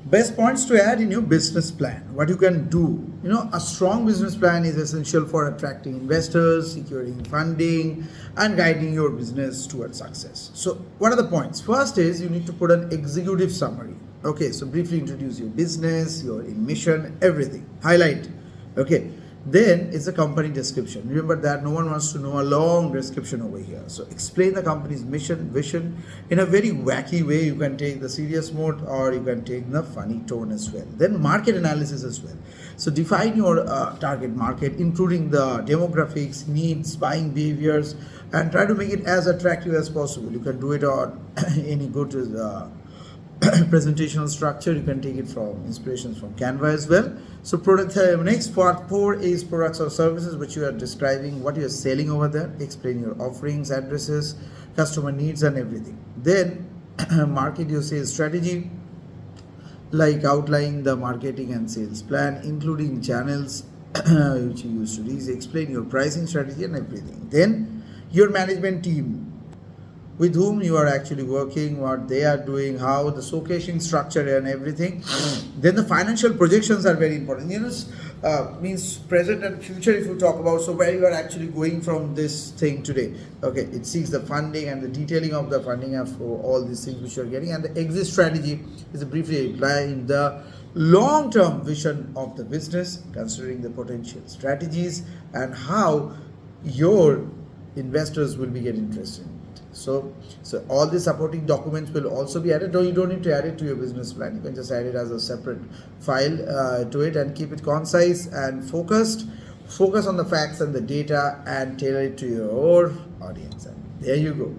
Best points to add in your business plan. What you can do. A strong business plan is essential for attracting investors, securing funding, and guiding your business towards success. So, what are the points? First is you need to put an executive summary. Okay, so briefly introduce your business, your mission, everything. Highlight. Okay. Then it's a company description. Remember that no one wants to know a long description over here. So explain the company's mission, vision in a very wacky way. You can take the serious mode or you can take the funny tone as well. Then market analysis as well. So define your target market, including the demographics, needs, buying behaviors, and try to make it as attractive as possible. You can do it on any good presentational structure. You can take it from inspirations from Canva as well. So product next part 4 is products or services which you are describing what you are selling over there. Explain your offerings, addresses, customer needs, and everything. Then market your sales strategy, like outline the marketing and sales plan, including channels which you use to reach. Explain your pricing strategy and everything. Then your management team, with whom you are actually working, what they are doing, how the showcasing structure and everything. Then the financial projections are very important. Means present and future if you talk about. So where you are actually going from this thing today. Okay, it seeks the funding and the detailing of the funding and for all these things which you are getting. And the exit strategy is briefly applying the long-term vision of the business, considering the potential strategies and how your investors will be getting interested in it. So all the supporting documents will also be added. No, you don't need to add it to your business plan. You can just add it as a separate file to it and keep it concise and focused. Focus on the facts and the data and tailor it to your audience. And there you go.